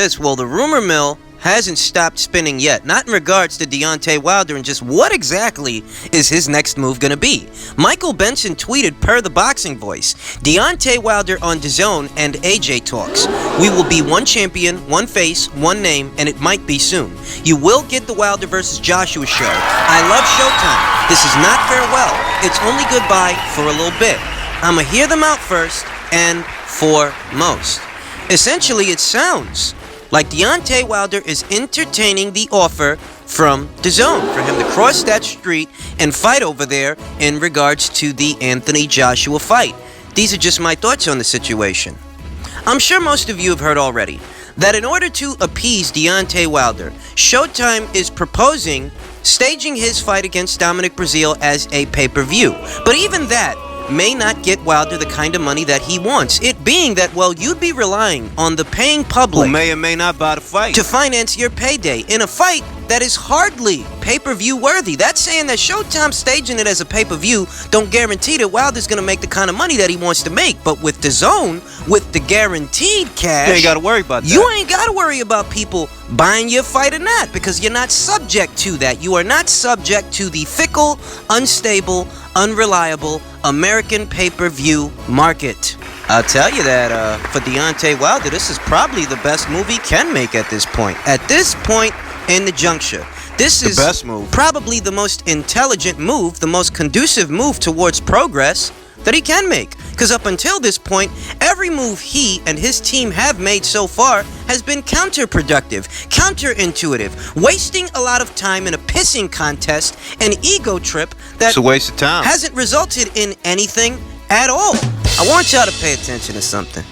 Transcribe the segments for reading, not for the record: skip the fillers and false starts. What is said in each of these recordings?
this. Well, the rumor mill hasn't stopped spinning yet. Not in regards to Deontay Wilder and just what exactly is his next move going to be. Michael Benson tweeted per the Boxing Voice, Deontay Wilder on DAZN and AJ Talks. We will be one champion, one face, one name, and it might be soon. You will get the Wilder versus Joshua show. I love Showtime. This is not farewell. It's only goodbye for a little bit. I'ma hear them out first and foremost. Essentially, it sounds like Deontay Wilder is entertaining the offer from DAZN for him to cross that street and fight over there in regards to the Anthony Joshua fight. These are just my thoughts on the situation. I'm sure most of you have heard already that in order to appease Deontay Wilder, Showtime is proposing staging his fight against Dominic Breazeale as a pay-per-view. But even that may not get Wilder the kind of money that he wants. It being that, well, you'd be relying on the paying public who may or may not buy the fight to finance your payday in a fight that is hardly pay-per-view worthy. That's saying that Showtime staging it as a pay-per-view don't guarantee that Wilder's going to make the kind of money that he wants to make. But with DAZN, with the guaranteed cash, you ain't got to worry about that. You ain't got to worry about people buying your fight or not, because you're not subject to that. You are not subject to the fickle, unstable, unreliable American pay-per-view market. I'll tell you that for Deontay Wilder, this is probably the best move he can make at this point. At this point in the juncture, this is the best move. Probably the most intelligent move, the most conducive move towards progress that he can make. Because up until this point, every move he and his team have made so far has been counterproductive, counterintuitive, wasting a lot of time in a pissing contest, an ego trip that it's a waste of time. Hasn't resulted in anything at all. I want y'all to pay attention to something.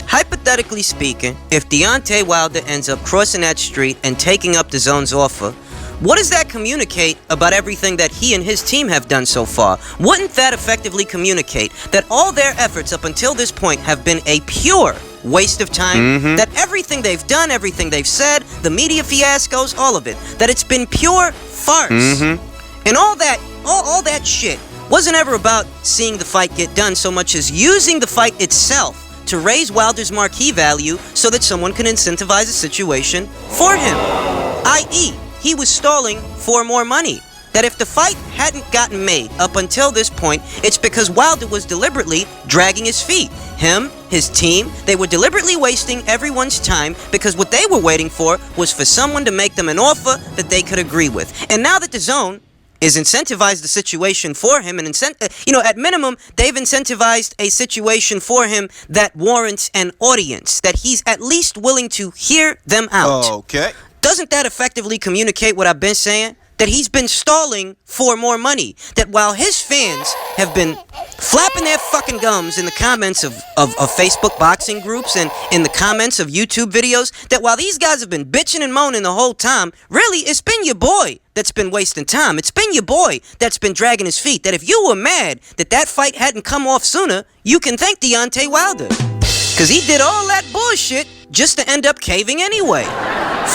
Hypothetically speaking, if Deontay Wilder ends up crossing that street and taking up DAZN's offer, what does that communicate about everything that he and his team have done so far? Wouldn't that effectively communicate that all their efforts up until this point have been a pure waste of time? That everything they've done, everything they've said, the media fiascos, all of it, that it's been pure farce. And all that shit wasn't ever about seeing the fight get done so much as using the fight itself to raise Wilder's marquee value so that someone can incentivize a situation for him. I.e., he was stalling for more money. That if the fight hadn't gotten made up until this point, it's because Wilder was deliberately dragging his feet. Him, his team, they were deliberately wasting everyone's time because what they were waiting for was for someone to make them an offer that they could agree with. And now that DAZN is incentivized the situation for him, and at minimum, they've incentivized a situation for him that warrants an audience, that he's at least willing to hear them out. Okay. Doesn't that effectively communicate what I've been saying? That he's been stalling for more money. That while his fans have been flapping their fucking gums in the comments of Facebook boxing groups and in the comments of YouTube videos, that while these guys have been bitching and moaning the whole time, really, it's been your boy that's been wasting time. It's been your boy that's been dragging his feet. That if you were mad that fight hadn't come off sooner, you can thank Deontay Wilder. Because he did all that bullshit just to end up caving anyway.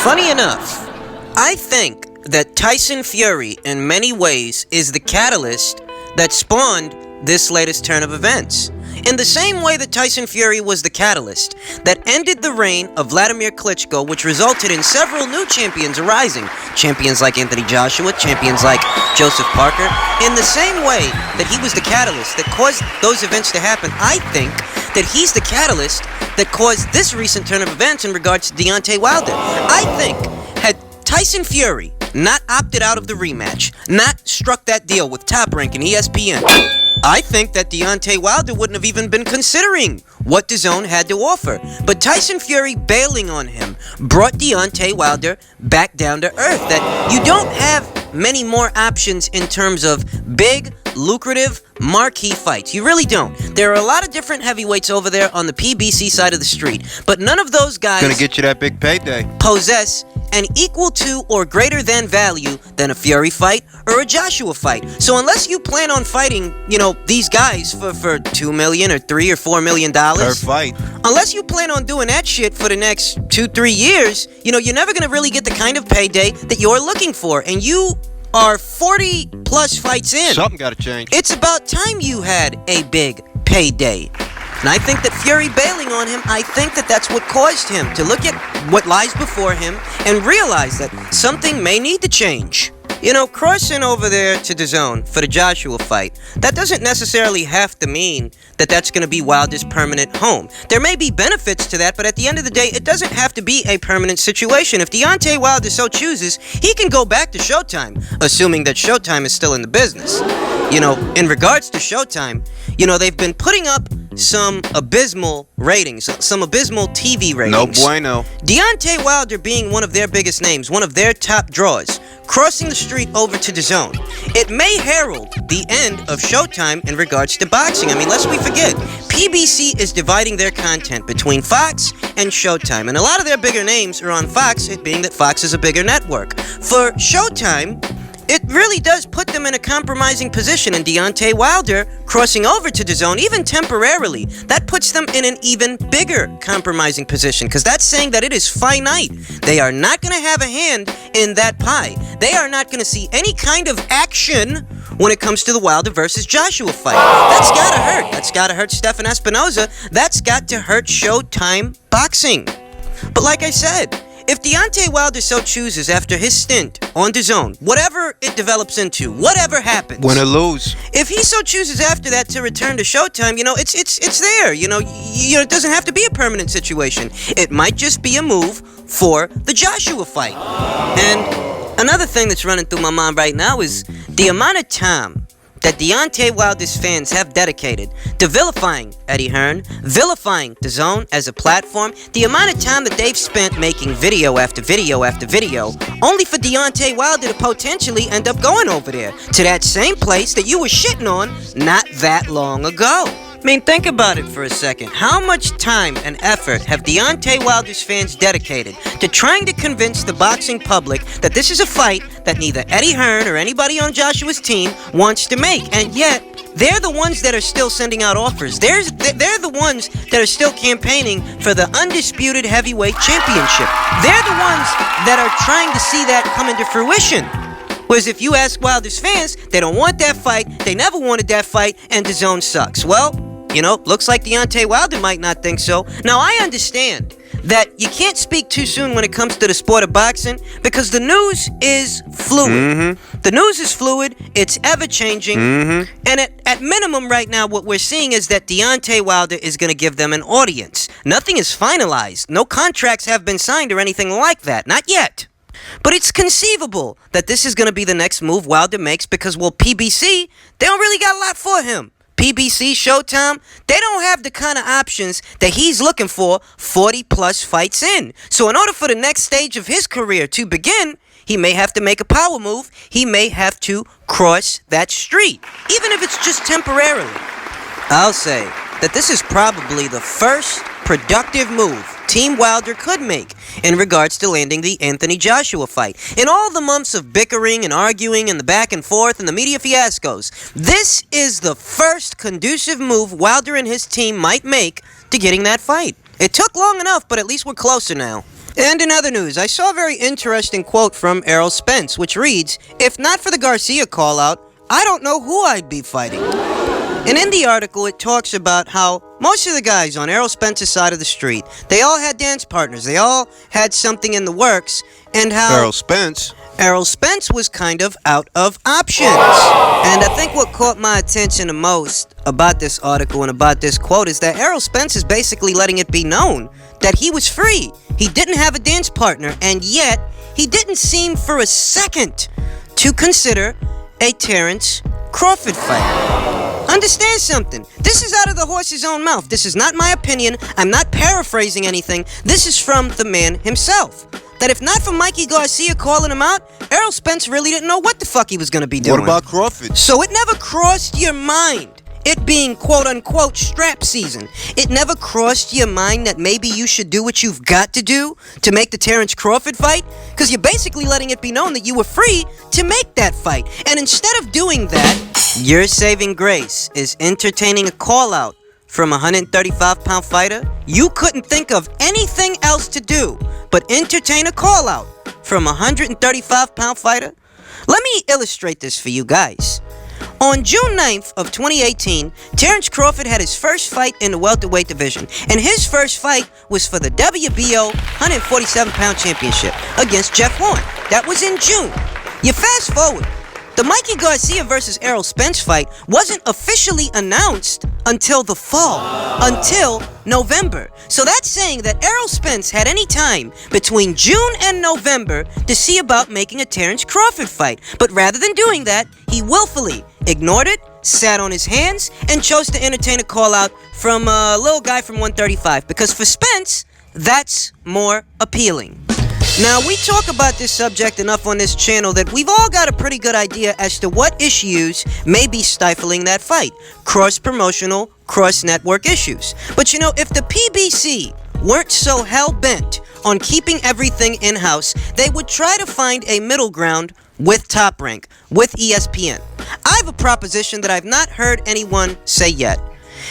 Funny enough, I think that Tyson Fury, in many ways, is the catalyst that spawned this latest turn of events. In the same way that Tyson Fury was the catalyst that ended the reign of Vladimir Klitschko, which resulted in several new champions arising. Champions like Anthony Joshua, champions like Joseph Parker. In the same way that he was the catalyst that caused those events to happen, I think that he's the catalyst that caused this recent turn of events in regards to Deontay Wilder. I think had Tyson Fury not opted out of the rematch, not struck that deal with Top Rank and ESPN, I think that Deontay Wilder wouldn't have even been considering what DAZN had to offer. But Tyson Fury bailing on him brought Deontay Wilder back down to earth. That you don't have many more options in terms of big, lucrative, marquee fights. You really don't. There are a lot of different heavyweights over there on the PBC side of the street, but none of those guys gonna get you that big payday. Possess an equal to or greater than value than a Fury fight or a Joshua fight. So unless you plan on fighting, these guys for $2 million or $3 or $4 million per fight, unless you plan on doing that shit for the next 2-3 years, you're never gonna really get the kind of payday that you're looking for. And you are 40 plus fights in. Something gotta change. It's about time you had a big payday. And I think that Fury bailing on him, I think that that's what caused him to look at what lies before him and realize that something may need to change. You know, crossing over there to DAZN for the Joshua fight, that doesn't necessarily have to mean that that's going to be Wilder's permanent home. There may be benefits to that, but at the end of the day, it doesn't have to be a permanent situation. If Deontay Wilder so chooses, he can go back to Showtime, assuming that Showtime is still in the business. You know, in regards to Showtime, you know, they've been putting up some abysmal ratings, some abysmal TV ratings. No bueno. Deontay Wilder being one of their biggest names, one of their top draws, crossing the street over to DAZN. It may herald the end of Showtime in regards to boxing. I mean, lest we forget, PBC is dividing their content between Fox and Showtime, and a lot of their bigger names are on Fox, it being that Fox is a bigger network. For Showtime, it really does put them in a compromising position, and Deontay Wilder crossing over to DAZN, even temporarily, that puts them in an even bigger compromising position, because that's saying that it is finite. They are not going to have a hand in that pie. They are not going to see any kind of action when it comes to the Wilder versus Joshua fight. That's gotta hurt. That's gotta hurt Stephen Espinoza. That's got to hurt Showtime boxing. But like I said, if Deontay Wilder so chooses after his stint on DAZN, whatever it develops into, whatever happens, Win or lose. if he so chooses after that to return to Showtime, you know, it's there. You know, it doesn't have to be a permanent situation. It might just be a move for the Joshua fight. And another thing that's running through my mind right now is the amount of time that Deontay Wilder's fans have dedicated to vilifying Eddie Hearn, vilifying DAZN as a platform, the amount of time that they've spent making video after video after video, only for Deontay Wilder to potentially end up going over there, to that same place that you were shitting on not that long ago. I mean, think about it for a second. How much time and effort have Deontay Wilder's fans dedicated to trying to convince the boxing public that this is a fight that neither Eddie Hearn or anybody on Joshua's team wants to make? And yet, they're the ones that are still sending out offers. They're the ones that are still campaigning for the undisputed heavyweight championship. They're the ones that are trying to see that come into fruition. Whereas if you ask Wilder's fans, they don't want that fight, they never wanted that fight, and DAZN sucks. Well, you know, looks like Deontay Wilder might not think so. Now, I understand that you can't speak too soon when it comes to the sport of boxing because the news is fluid. Mm-hmm. The news is fluid, it's ever-changing, and at minimum right now, what we're seeing is that Deontay Wilder is going to give them an audience. Nothing is finalized. No contracts have been signed or anything like that. Not yet. But it's conceivable that this is going to be the next move Wilder makes because, well, PBC, they don't really got a lot for him. PBC, Showtime, they don't have the kind of options that he's looking for 40-plus fights in. So in order for the next stage of his career to begin, he may have to make a power move. He may have to cross that street, even if it's just temporarily. I'll say that this is probably the first productive move Team Wilder could make in regards to landing the Anthony Joshua fight. In all the months of bickering and arguing and the back and forth and the media fiascos, this is the first conducive move Wilder and his team might make to getting that fight. It took long enough, but at least we're closer now. And in other news, I saw a very interesting quote from Errol Spence, which reads, "If not for the Garcia call-out, I don't know who I'd be fighting." And in the article, it talks about how most of the guys on Errol Spence's side of the street, they all had dance partners. They all had something in the works. And how Errol Spence was kind of out of options. And I think what caught my attention the most about this article and about this quote is that Errol Spence is basically letting it be known that he was free. He didn't have a dance partner, and yet he didn't seem for a second to consider a Terrence Crawford fight. Understand something. This is out of the horse's own mouth. This is not my opinion. I'm not paraphrasing anything. This is from the man himself. That if not for Mikey Garcia calling him out, Errol Spence really didn't know what the fuck he was going to be doing. What about Crawford? So it never crossed your mind, it being quote-unquote strap season, it never crossed your mind that maybe you should do what you've got to do to make the Terrence Crawford fight? Because you're basically letting it be known that you were free to make that fight. And instead of doing that, your saving grace is entertaining a call-out from a 135-pound fighter. You couldn't think of anything else to do but entertain a call-out from a 135-pound fighter? Let me illustrate this for you guys. On June 9th of 2018, Terrence Crawford had his first fight in the welterweight division, and his first fight was for the WBO 147-pound championship against Jeff Horn. That was in June. You fast forward, the Mikey Garcia versus Errol Spence fight wasn't officially announced until the fall, until November. So that's saying that Errol Spence had any time between June and November to see about making a Terrence Crawford fight. But rather than doing that, he willfully ignored it, sat on his hands, and chose to entertain a call out from a little guy from 135. Because for Spence, that's more appealing. Now, we talk about this subject enough on this channel that we've all got a pretty good idea as to what issues may be stifling that fight. Cross-promotional, cross-network issues. But you know, if the PBC weren't so hell-bent on keeping everything in-house, they would try to find a middle ground with Top Rank, with ESPN. I have a proposition that I've not heard anyone say yet.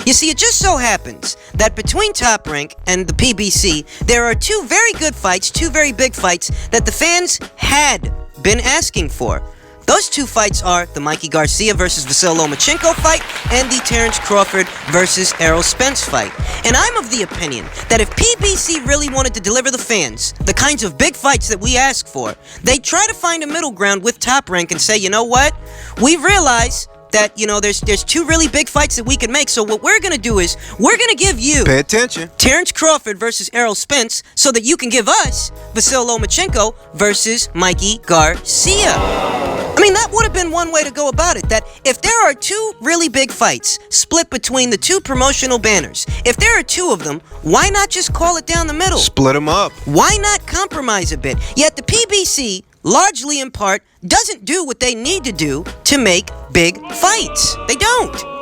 You see, it just so happens that between Top Rank and the PBC, there are two very good fights, two very big fights that the fans had been asking for. Those two fights are the Mikey Garcia versus Vasyl Lomachenko fight and the Terrence Crawford versus Errol Spence fight. And I'm of the opinion that if PBC really wanted to deliver the fans the kinds of big fights that we ask for, they'd try to find a middle ground with Top Rank and say, you know what, we realize that, you know, there's two really big fights that we can make. So what we're going to do is we're going to give you Pay attention. Terrence Crawford versus Errol Spence so that you can give us Vasyl Lomachenko versus Mikey Garcia. I mean, that would have been one way to go about it, that if there are two really big fights split between the two promotional banners, if there are two of them, why not just call it down the middle? Split them up. Why not compromise a bit? Yet the PBC, largely in part, doesn't do what they need to do to make big fights. They don't.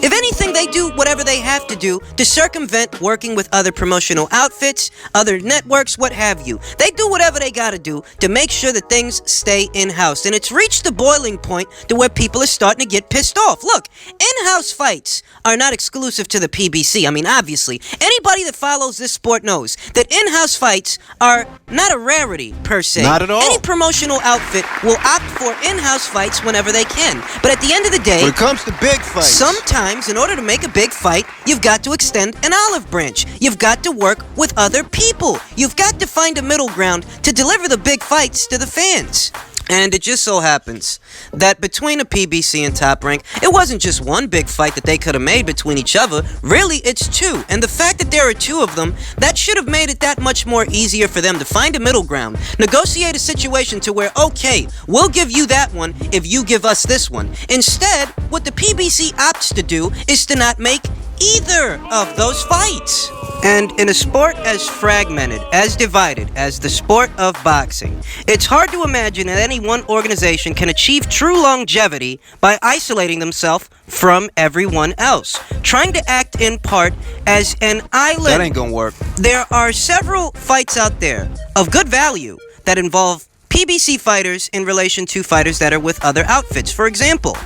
If anything, they do whatever they have to do to circumvent working with other promotional outfits, other networks, what have you. They do whatever they gotta do to make sure that things stay in-house. And it's reached the boiling point to where people are starting to get pissed off. Look, in-house fights are not exclusive to the PBC. I mean, obviously, anybody that follows this sport knows that in-house fights are not a rarity, per se. Not at all. Any promotional outfit will opt for in-house fights whenever they can. But at the end of the day, When it comes to big fights, sometimes, in order to make a big fight, you've got to extend an olive branch. You've got to work with other people. You've got to find a middle ground to deliver the big fights to the fans. And it just so happens that between the PBC and Top Rank, it wasn't just one big fight that they could have made between each other. Really, it's two. And the fact that there are two of them, that should have made it that much more easier for them to find a middle ground. Negotiate a situation to where, okay, we'll give you that one if you give us this one. Instead, what the PBC opts to do is to not make either of those fights. And in a sport as fragmented, as divided as the sport of boxing, it's hard to imagine that any one organization can achieve true longevity by isolating themselves from everyone else, trying to act in part as an island. that ain't gonna work. There are several fights out there of good value that involve PBC fighters in relation to fighters that are with other outfits. For example,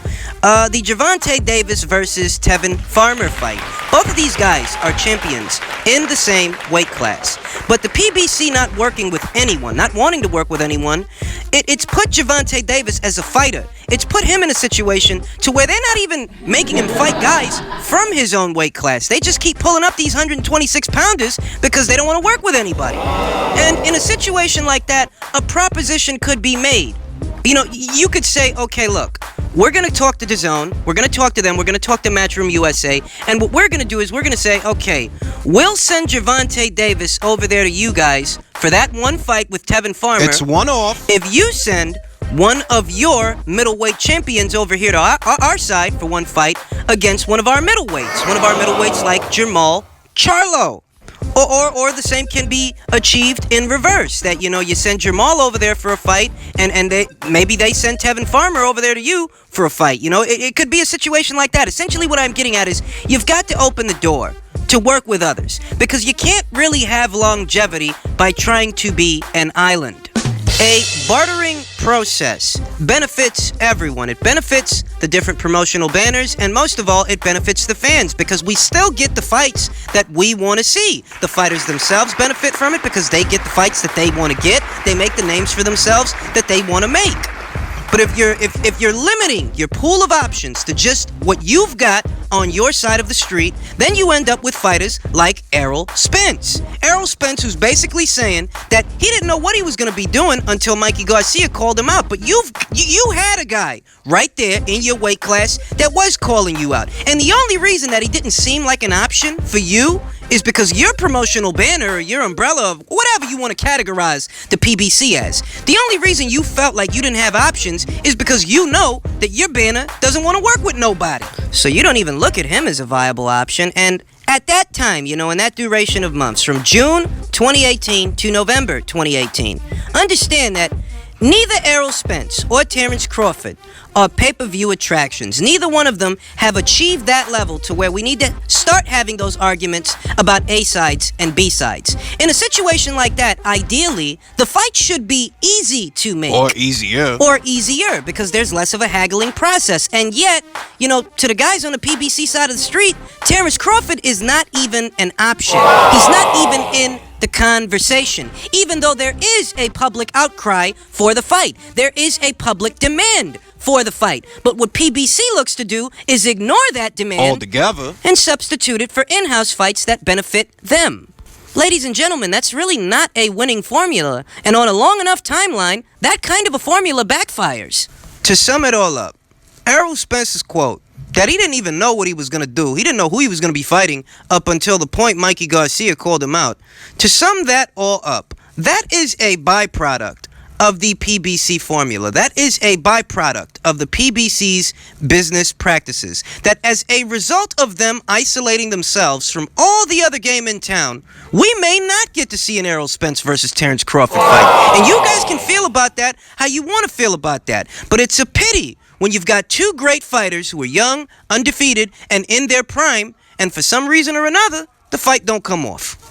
the Gervonta Davis versus Tevin Farmer fight. Both of these guys are champions in the same weight class. But the PBC not working with anyone, not wanting to work with anyone, it's put Gervonta Davis as a fighter. It's put him in a situation to where they're not even making him fight guys from his own weight class. They just keep pulling up these 126-pounders because they don't want to work with anybody. And in a situation like that, a proposition could be made. You know, you could say, okay, look, we're going to talk to DAZN, we're going to talk to them, we're going to talk to Matchroom USA, and what we're going to do is we're going to say, okay, we'll send Gervonta Davis over there to you guys for that one fight with Tevin Farmer. It's one off. If you send one of your middleweight champions over here to our side for one fight against one of our middleweights like Jamal Charlo. Or the same can be achieved in reverse, that, you know, you send Jamal over there for a fight, and maybe they send Tevin Farmer over there to you for a fight. You know, it could be a situation like that. Essentially what I'm getting at is you've got to open the door to work with others, because you can't really have longevity by trying to be an island. A bartering process benefits everyone. It benefits the different promotional banners, and most of all, it benefits the fans, because we still get the fights that we want to see. The fighters themselves benefit from it because they get the fights that they want to get. They make the names for themselves that they want to make. But if you're limiting your pool of options to just what you've got on your side of the street, then you end up with fighters like Errol Spence. Errol Spence, who's basically saying that he didn't know what he was going to be doing until Mikey Garcia called him out. But you had a guy right there in your weight class that was calling you out. And the only reason that he didn't seem like an option for you is because your promotional banner or your umbrella of whatever you want to categorize the PBC as. The only reason you felt like you didn't have options is because you know that your banner doesn't want to work with nobody. So you don't even look at him as a viable option. And at that time, in that duration of months, from June 2018 to November 2018, understand that neither Errol Spence or Terrence Crawford are pay-per-view attractions. Neither one of them have achieved that level to where we need to start having those arguments about A-sides and B-sides. In a situation like that, ideally, the fight should be easy to make. Or easier. Or easier, because there's less of a haggling process. And yet, to the guys on the PBC side of the street, Terrence Crawford is not even an option. He's not even in the conversation, even though there is a public outcry for the fight. There is a public demand for the fight. But what PBC looks to do is ignore that demand altogether and substitute it for in-house fights that benefit them. Ladies and gentlemen, that's really not a winning formula, and on a long enough timeline, that kind of a formula backfires. To sum it all up, Errol Spence's quote, that he didn't even know what he was going to do. He didn't know who he was going to be fighting up until the point Mikey Garcia called him out. To sum that all up, that is a byproduct of the PBC formula. That is a byproduct of the PBC's business practices. That as a result of them isolating themselves from all the other game in town, we may not get to see an Errol Spence versus Terrence Crawford fight. And you guys can feel about that how you want to feel about that. But it's a pity when you've got two great fighters who are young, undefeated, and in their prime, and for some reason or another, the fight don't come off.